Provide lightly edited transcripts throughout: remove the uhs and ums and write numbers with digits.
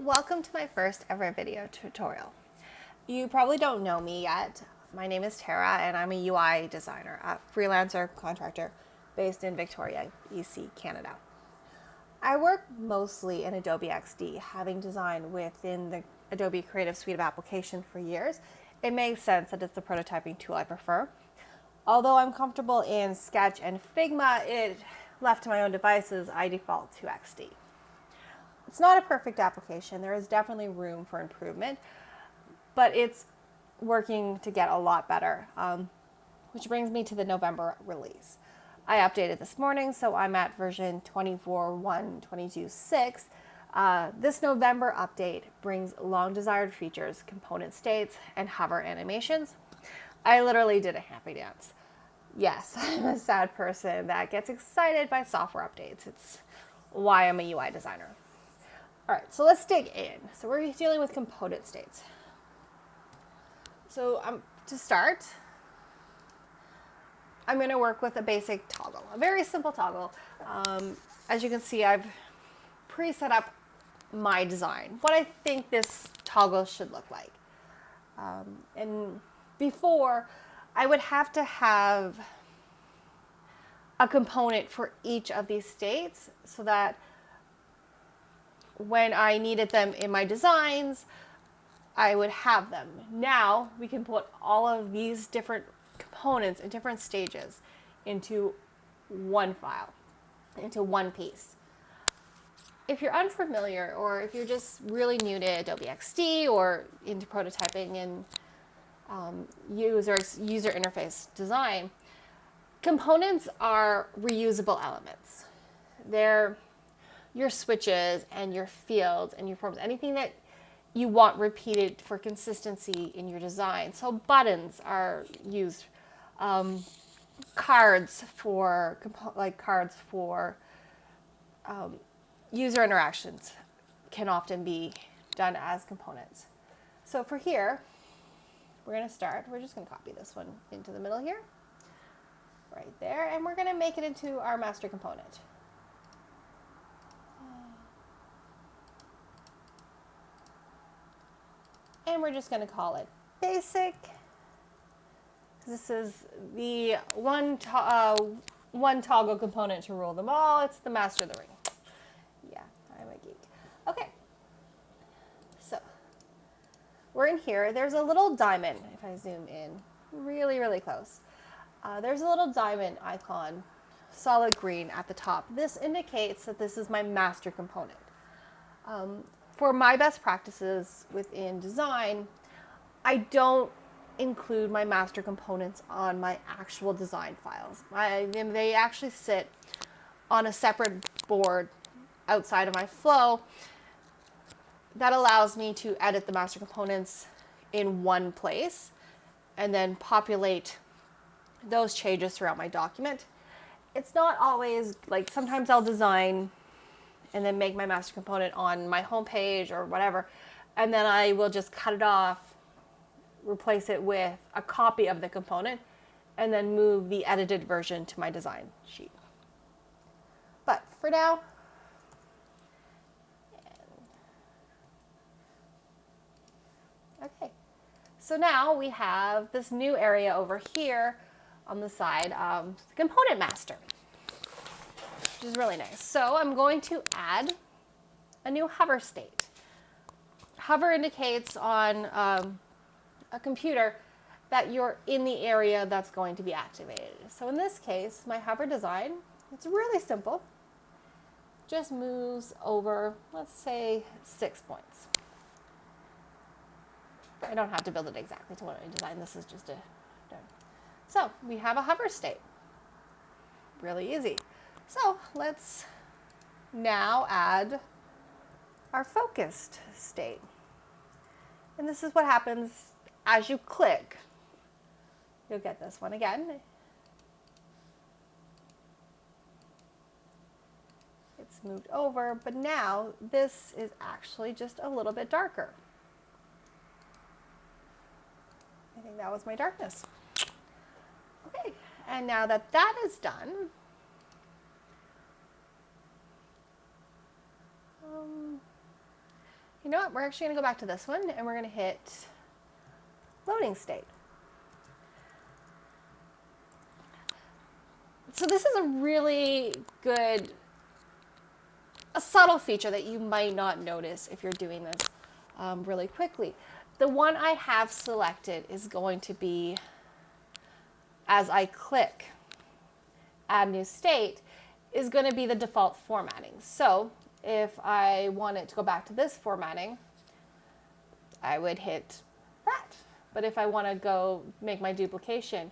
Welcome to my first ever video tutorial. You probably don't know me yet. My name is Tara and I'm a UI designer, a freelancer contractor based in Victoria, BC, Canada. I work mostly in Adobe XD, having designed within the Adobe Creative Suite of applications for years. It makes sense that it's the prototyping tool I prefer. Although I'm comfortable in Sketch and Figma, left to my own devices, I default to XD. It's not a perfect application. There is definitely room for improvement, but it's working to get a lot better, which brings me to the November release. I updated this morning, so I'm at version 24.1.22.6. This November update brings long desired features, component states, and hover animations. I literally did a happy dance. Yes, I'm a sad person that gets excited by software updates. It's why I'm a UI designer. All right, so let's dig in. So we're dealing with component states. So to start, I'm going to work with a basic toggle, a very simple toggle. As you can see, I've pre-set up my design, what I think this toggle should look like. And before, I would have to have a component for each of these states so that when I needed them in my designs, I would have them. Now we can put all of these different components in different stages into one file, into one piece. If you're unfamiliar, or if you're just really new to Adobe XD or into prototyping and user interface design, components are reusable elements. They're your switches and your fields and your forms, anything that you want repeated for consistency in your design. So buttons are used, cards for user interactions can often be done as components. So for here, we're going to start. We're just going to copy this one into the middle here, right there, and we're going to make it into our master component. And we're just going to call it basic. This is the one toggle component to rule them all. It's the master of the ring. Yeah, I'm a geek. Okay. So we're in here. There's a little diamond. If I zoom in really, really close, there's a little diamond icon, solid green at the top. This indicates that this is my master component. For my best practices within design, I don't include my master components on my actual design files. They actually sit on a separate board outside of my flow that allows me to edit the master components in one place and then populate those changes throughout my document. It's not always, like, sometimes I'll design and then make my master component on my home page or whatever, and then I will just cut it off, replace it with a copy of the component, and then move the edited version to my design sheet. But for now, okay. So now we have this new area over here on the side, the component master, which is really nice. So I'm going to add a new hover state. Hover indicates on a computer that you're in the area that's going to be activated. So in this case, my hover design, it's really simple. Just moves over, let's say, 6 points. I don't have to build it exactly to what I designed. This is just a done. So we have a hover state. Really easy. So let's now add our focused state. And this is what happens as you click. You'll get this one again. It's moved over, but now this is actually just a little bit darker. I think that was my darkness. Okay, and now that that is done, know what? We're actually going to go back to this one and we're going to hit loading state. So this is a really good, a subtle feature that you might not notice if you're doing this really quickly. The one I have selected is going to be, as I click add new state, is going to be the default formatting. So if I wanted to go back to this formatting, I would hit that. But if I want to go make my duplication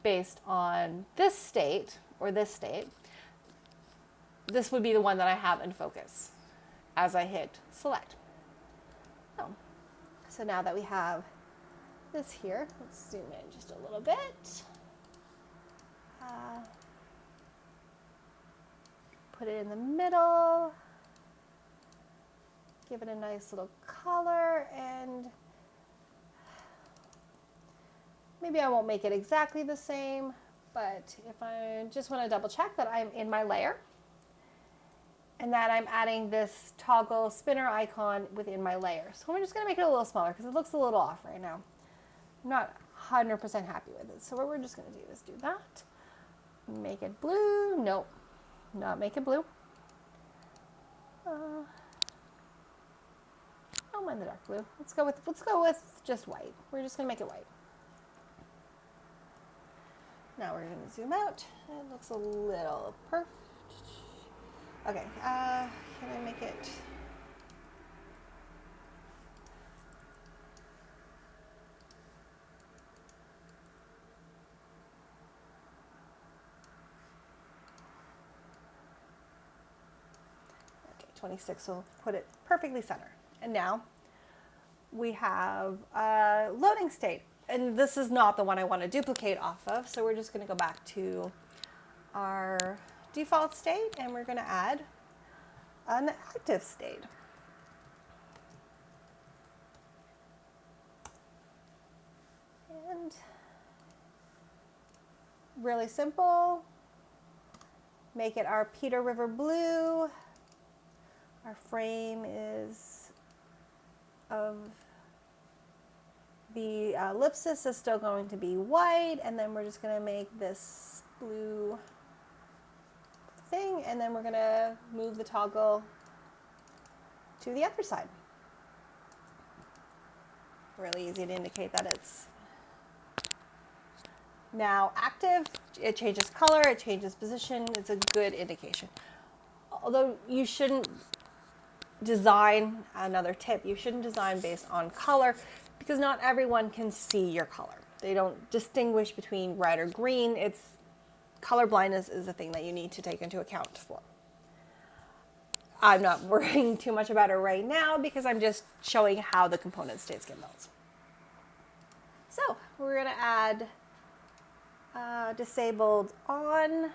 based on this state or this state, this would be the one that I have in focus as I hit select. So now that we have this here, let's zoom in just a little bit. Put it in the middle, give it a nice little color, and maybe I won't make it exactly the same, but if I just want to double check that I'm in my layer and that I'm adding this toggle spinner icon within my layer. So I'm just going to make it a little smaller because it looks a little off right now. I'm not 100% happy with it. So what we're just going to do is do that. Make it blue. Nope, not make it blue. I don't mind the dark blue. Let's go with just white. We're just going to make it white. Now we're going to zoom out. It looks a little perfect. Okay, can I make it? Okay, 26 will put it perfectly center. And now we have a loading state. And this is not the one I want to duplicate off of, so we're just going to go back to our default state and we're going to add an active state. And really simple, make it our Peter River blue. Our frame is of the ellipsis is still going to be white, and then we're just going to make this blue thing, and then we're going to move the toggle to the other side. Really easy to indicate that it's now active. It changes color, it changes position. It's a good indication. Although you shouldn't design, another tip, you shouldn't design based on color because not everyone can see your color. They don't distinguish between red or green. Color blindness is a thing that you need to take into account for. I'm not worrying too much about it right now because I'm just showing how the component states get built. So we're going to add disabled on.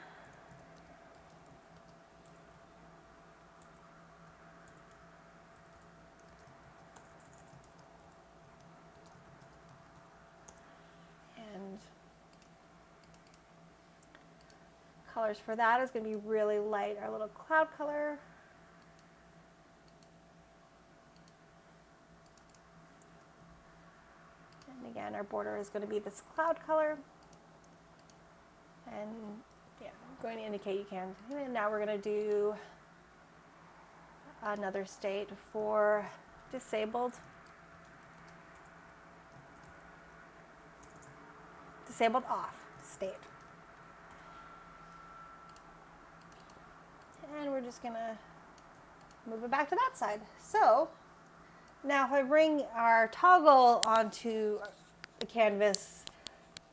And colors for that is going to be really light, our little cloud color. And again, our border is going to be this cloud color. And yeah, I'm going to indicate you can. And now we're going to do another state for disabled. Disabled off state. And we're just going to move it back to that side. So now if I bring our toggle onto the canvas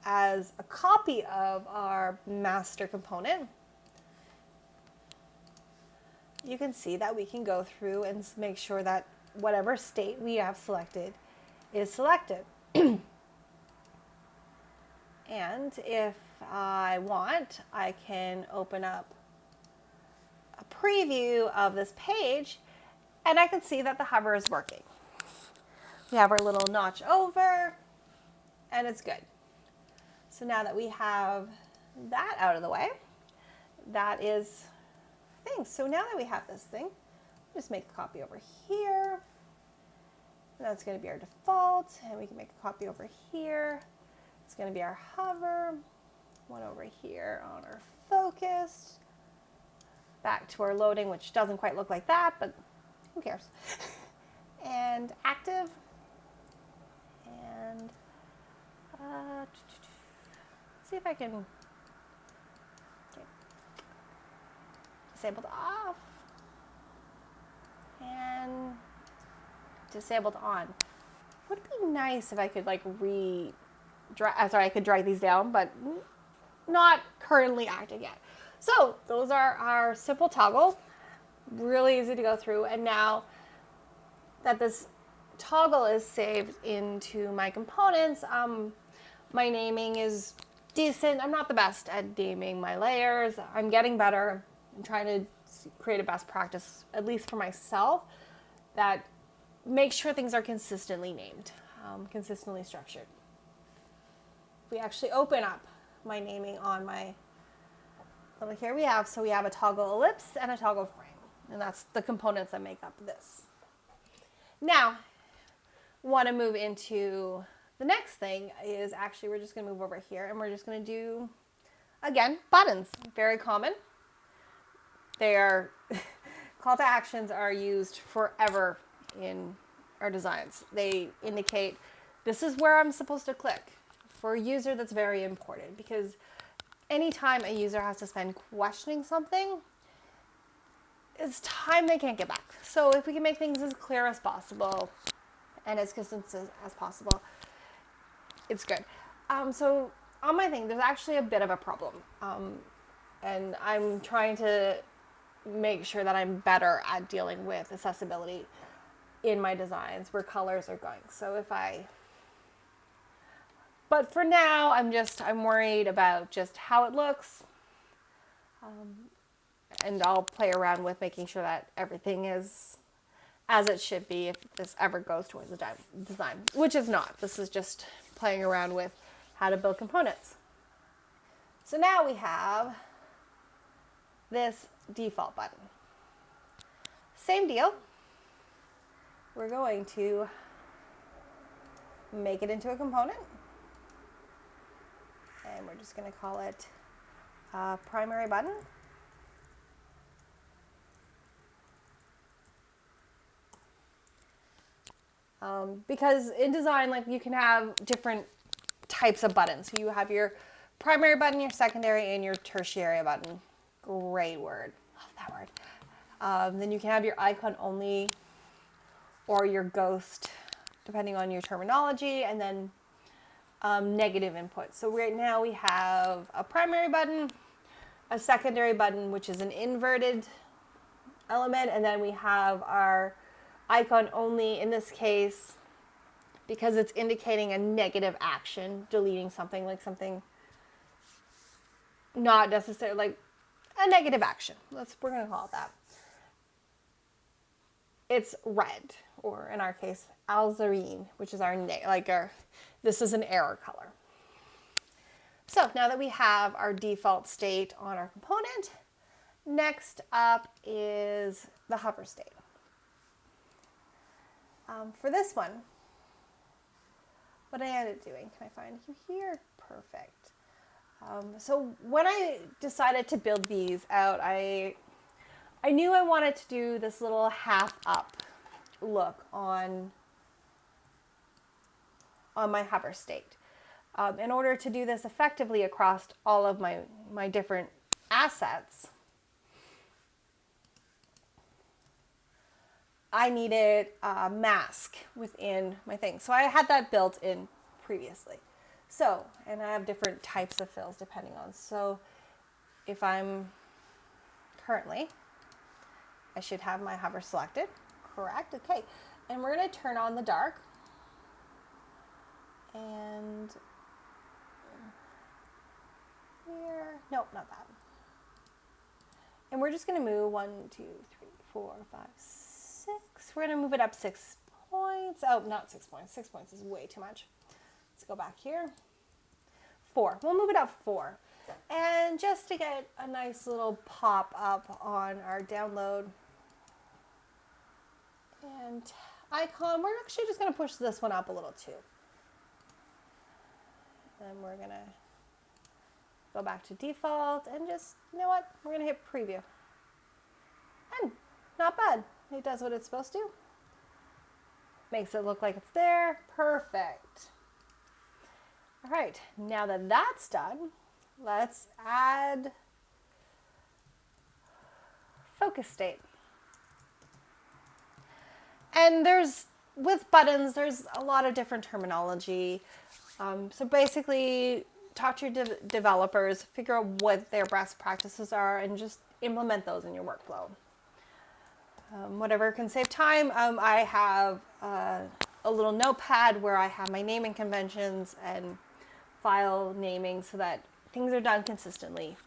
as a copy of our master component, you can see that we can go through and make sure that whatever state we have selected is selected. And if I want, I can open up a preview of this page and I can see that the hover is working. We have our little notch over and it's good. So now that we have that out of the way, that is things. So now that we have this thing, just make a copy over here. And that's going to be our default, and we can make a copy over here. It's going to be our hover, one over here on our focus, back to our loading, which doesn't quite look like that, but who cares? And active, and let's see if I can, okay. Disabled off, and disabled on. Would it be nice if I could like I could drag these down, but not currently active yet. So those are our simple toggle, really easy to go through. And now that this toggle is saved into my components, my naming is decent. I'm not the best at naming my layers. I'm getting better. I'm trying to create a best practice, at least for myself, that makes sure things are consistently named, consistently structured. We actually open up my naming on my little, here we have a toggle ellipse and a toggle frame, and that's the components that make up this. Now, want to move into the next thing is actually we're just going to move over here and we're just going to do, again, buttons. Very common. They are, call to actions are used forever in our designs. They indicate this is where I'm supposed to click. For a user, that's very important because anytime a user has to spend questioning something, it's time they can't get back. So if we can make things as clear as possible and as consistent as possible, it's good. So on my thing, there's actually a bit of a problem. And I'm trying to make sure that I'm better at dealing with accessibility in my designs where colors are going. So but for now, I'm worried about just how it looks. And I'll play around with making sure that everything is as it should be if this ever goes towards the design, which is not. This is just playing around with how to build components. So now we have this default button. Same deal. We're going to make it into a component. And we're just going to call it primary button. Because in design, like you can have different types of buttons. So you have your primary button, your secondary, and your tertiary button. Great word. Love that word. Then you can have your icon only or your ghost, depending on your terminology, and then negative input. So right now we have a primary button, a secondary button, which is an inverted element, and then we have our icon only, in this case, because it's indicating a negative action, deleting something, like something not necessarily, like a negative action. We're going to call it that. It's red, or in our case, alizarin, which is this is an error color. So now that we have our default state on our component, next up is the hover state. For this one, what I ended up doing, can I find you here? Perfect. So when I decided to build these out, I knew I wanted to do this little half up look on my hover state. In order to do this effectively across all of my different assets, I needed a mask within my thing. So I had that built in previously. So, and I have different types of fills depending on. So if I'm currently, I should have my hover selected. Correct. Okay. And we're going to turn on the dark. And here, nope, not that. And we're just going to move 1, 2, 3, 4, 5, 6. We're going to move it up 6 points. Oh, not 6 points. 6 points is way too much. Let's go back here. 4. We'll move it up 4. And just to get a nice little pop up on our download. And icon. We're actually just going to push this one up a little too. And we're going to go back to default and just, you know what? We're going to hit preview. And not bad. It does what it's supposed to. Makes it look like it's there. Perfect. All right, now that that's done, let's add focus state. And with buttons, there's a lot of different terminology. So basically, talk to your developers, figure out what their best practices are, and just implement those in your workflow. Whatever can save time. I have a little notepad where I have my naming conventions and file naming so that things are done consistently.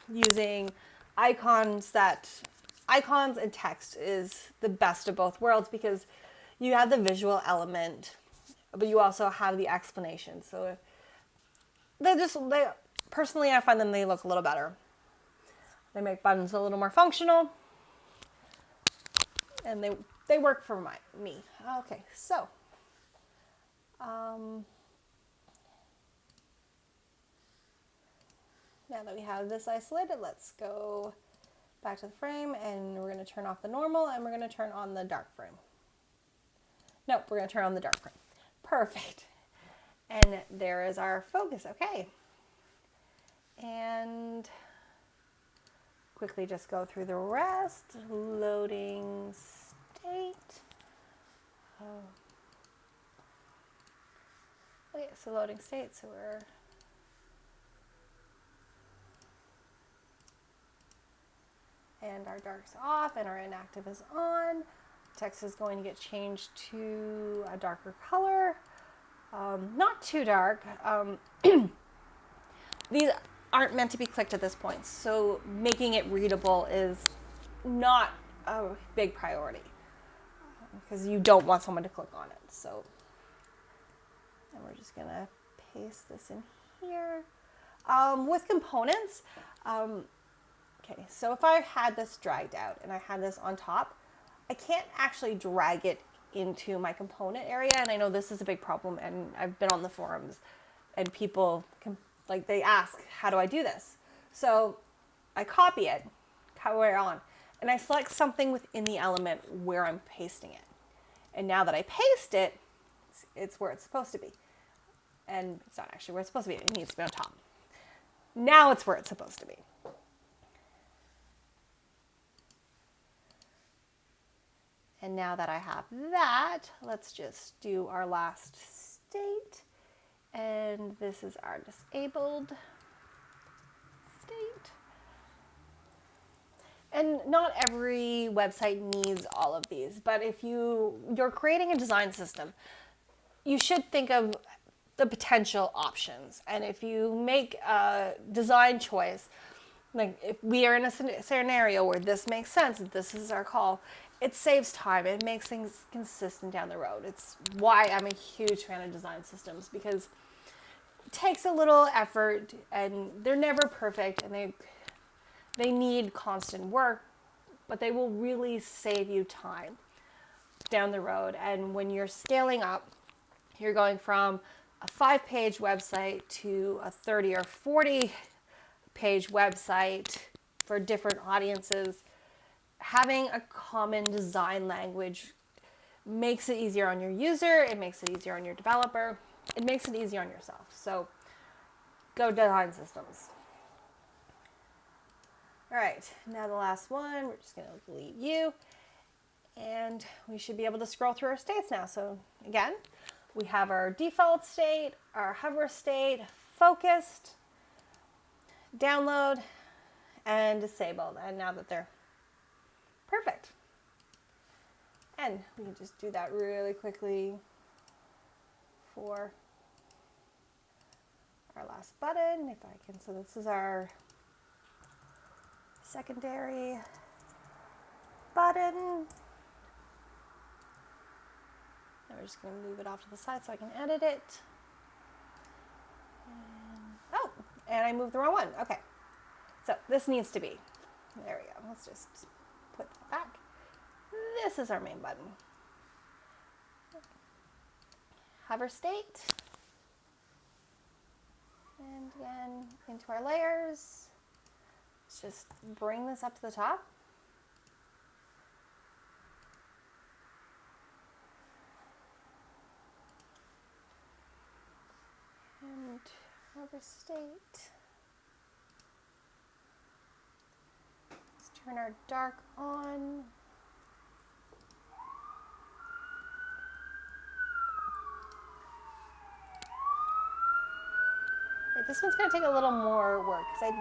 Using icons and text is the best of both worlds because you have the visual element, but you also have the explanation. So personally, I find they look a little better. They make buttons a little more functional, and they work for me. Okay, so now that we have this isolated, let's go back to the frame, and we're going to turn off the normal, and we're going to turn on the dark frame. Nope, we're going to turn on the dark frame. Perfect. And there is our focus. Okay. And quickly just go through the rest. Loading state. Okay, so loading state. So and our dark's off and our inactive is on. Text is going to get changed to a darker color. Not too dark. These aren't meant to be clicked at this point, so making it readable is not a big priority because you don't want someone to click on it. So, and we're just gonna paste this in here. With components, okay, so if I had this dragged out and I had this on top, I can't actually drag it into my component area, and I know this is a big problem, and I've been on the forums, and people they ask, how do I do this? So I copy it, where on, and I select something within the element where I'm pasting it. And now that I paste it, it's where it's supposed to be. And it's not actually where it's supposed to be. It needs to be on top. Now it's where it's supposed to be. And now that I have that, let's just do our last state. And this is our disabled state. And not every website needs all of these, but if you're creating a design system, you should think of the potential options. And if you make a design choice, like if we are in a scenario where this makes sense, this is our call, it saves time. It makes things consistent down the road. It's why I'm a huge fan of design systems, because it takes a little effort and they're never perfect and they need constant work, but they will really save you time down the road. And when you're scaling up, you're going from a 5-page website to a 30 or 40-page website for different audiences. Having a common design language makes it easier on your user, it makes it easier on your developer, it makes it easier on yourself. So go design systems. All right, now the last one, we're just gonna delete you, and we should be able to scroll through our states now. So again, we have our default state, our hover state, focused, download, and disabled. And now that they're perfect. And we can just do that really quickly for our last button. If I can, so this is our secondary button. And we're just going to move it off to the side so I can edit it. And I moved the wrong one. Okay. So this needs to be, there we go. Let's just put that back. this is our main button. Hover state. And again, into our layers. Let's just bring this up to the top. And hover state. Let's turn our dark on. This one's going to take a little more work because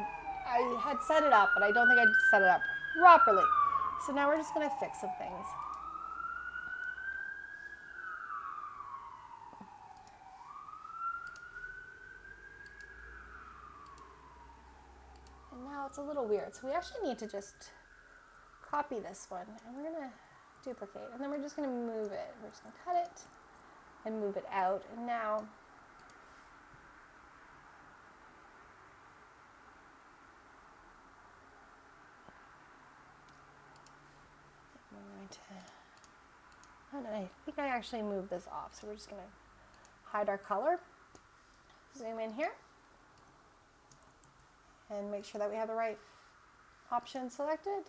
I had set it up, but I don't think I set it up properly. So now we're just going to fix some things. And now it's a little weird. So we actually need to just copy this one and we're going to duplicate. And then we're just going to move it. We're just going to cut it and move it out. And now and I think I actually moved this off, so we're just going to hide our color, zoom in here, and make sure that we have the right option selected.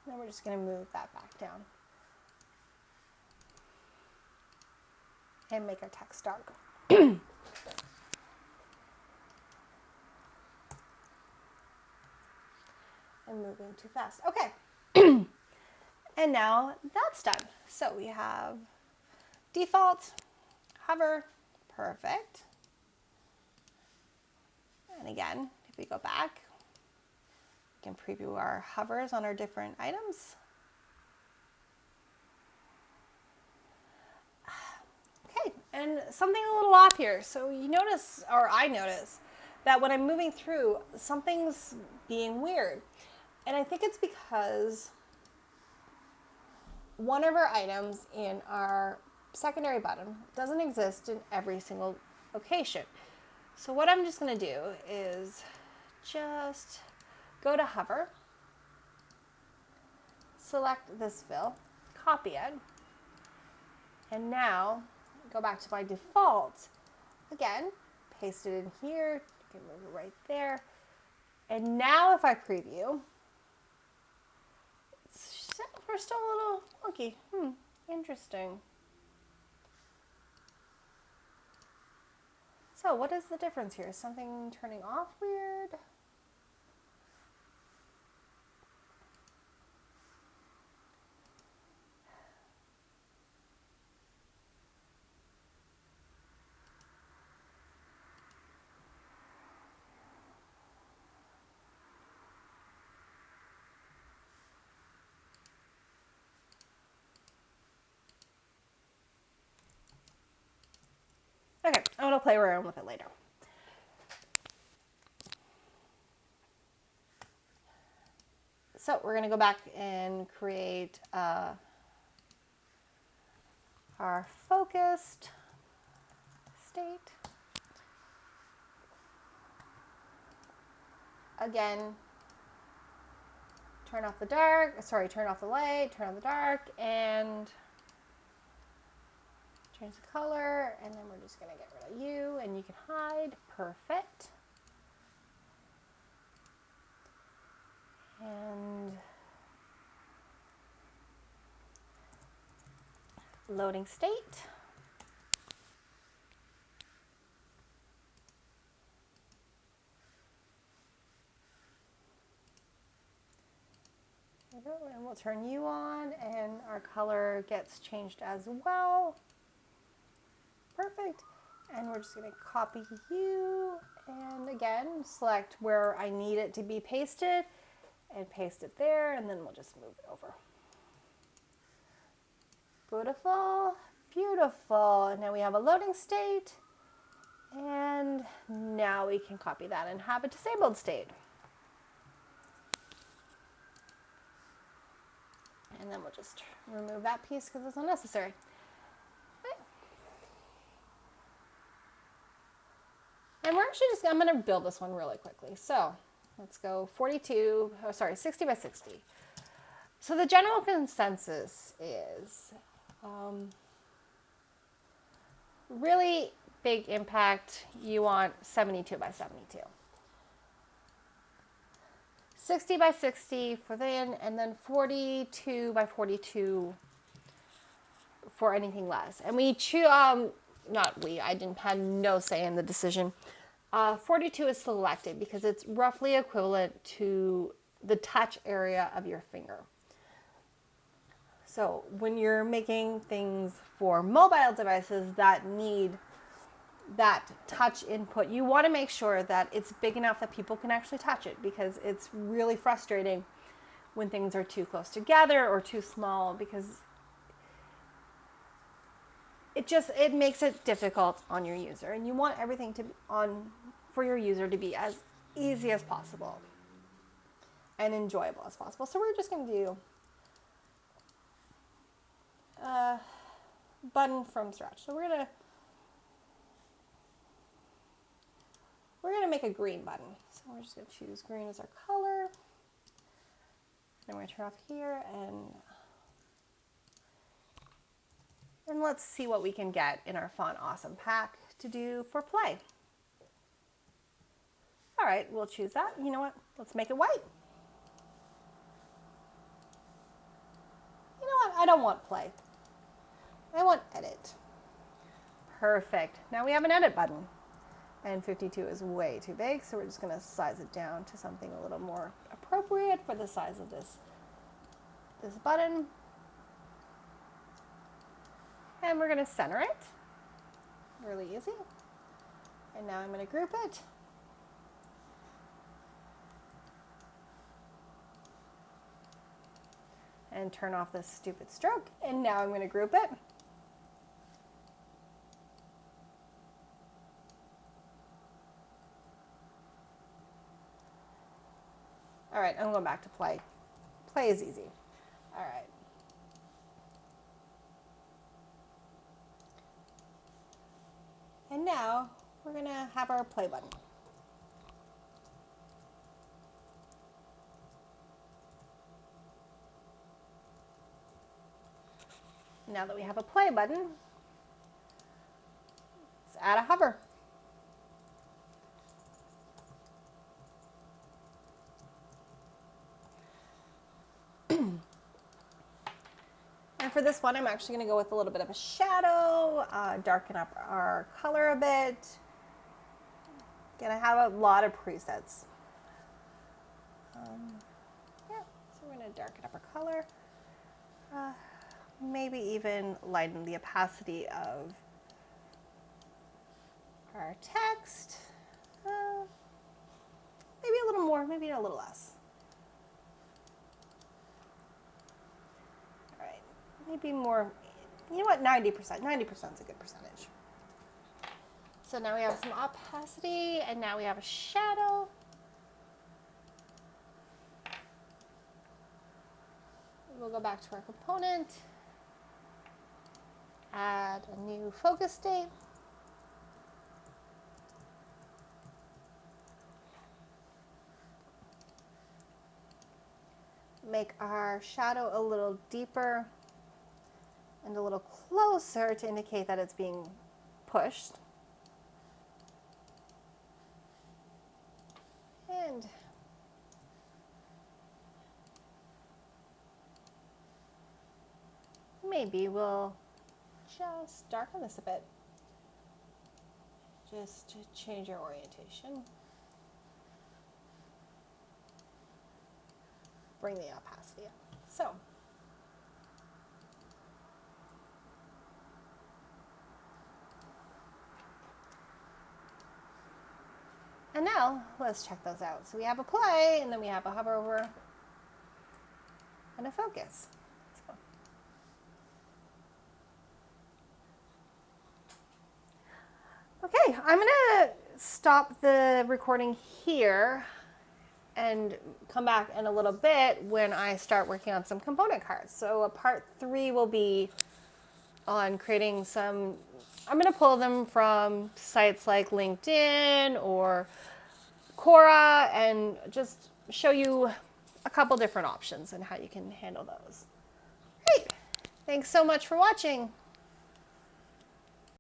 Then we're just going to move that back down and make our text dark. I'm moving too fast. Okay. And now that's done. So we have default, hover, perfect. And again, if we go back, we can preview our hovers on our different items. Okay, and something a little off here. So you notice, or I notice, that when I'm moving through, something's being weird. And I think it's because one of our items in our secondary button doesn't exist in every single location. So what I'm just going to do is just go to hover, select this fill, copy it, and now go back to my default. Again, paste it in here, you can move it right there. And now if I preview, we're still a little wonky. Interesting. So what is the difference here? Is something turning off weird? Okay, I'm gonna play around with it later. So we're gonna go back and create our focused state. Again, turn off the light, turn on the dark, and change the color, and then we're just going to get rid of you, and you can hide. Perfect. And loading state. There we go, and we'll turn you on, and our color gets changed as well. Perfect. And we're just going to copy you, and again, select where I need it to be pasted, and paste it there, and then we'll just move it over. Beautiful, beautiful. And now we have a loading state, and now we can copy that and have a disabled state. And then we'll just remove that piece because it's unnecessary. Okay. And we're actually I'm going to build this one really quickly. So Let's go 42, oh sorry, 60 by 60. So the general consensus is really big impact, you want 72 by 72. 60 by 60 for thin, and then 42 by 42 for anything less. And we choose, I didn't have no say in the decision. 42 is selected because it's roughly equivalent to the touch area of your finger. So when you're making things for mobile devices that need that touch input, you want to make sure that it's big enough that people can actually touch it, because it's really frustrating when things are too close together or too small, because it makes it difficult on your user, and you want everything to be for your user to be as easy as possible and enjoyable as possible. So we're just going to do a button from scratch. So we're gonna make a green button. So we're just gonna choose green as our color. Then we're gonna turn off here, and let's see what we can get in our Font Awesome pack to do for play. All right, we'll choose that. You know what? Let's make it white. You know what? I don't want play. I want edit. Perfect. Now we have an edit button. And 52 is way too big, so we're just going to size it down to something a little more appropriate for the size of this button. And we're going to center it. Really easy. And now I'm going to group it. And turn off this stupid stroke. And now I'm going to group it. All right, I'm going back to play. Play is easy. All right. And now we're going to have our play button. Now that we have a play button, let's add a hover. And for this one, I'm actually going to go with a little bit of a shadow, darken up our color a bit. Gonna have a lot of presets. Yeah, so we're going to darken up our color. Maybe even lighten the opacity of our text. Maybe a little more, maybe a little less. All right, maybe more, you know what, 90%. 90% is a good percentage. So now we have some opacity, and now we have a shadow. We'll go back to our component. Add a new focus state. Make our shadow a little deeper and a little closer to indicate that it's being pushed. And maybe we'll just darken this a bit, just to change your orientation. Bring the opacity up. So, and now let's check those out. So we have a play, and then we have a hover over, and a focus. So, okay, I'm gonna stop the recording here and come back in a little bit when I start working on some component cards. So part 3 will be on creating some, I'm gonna pull them from sites like LinkedIn or Cora and just show you a couple different options and how you can handle those. Great. Thanks so much for watching.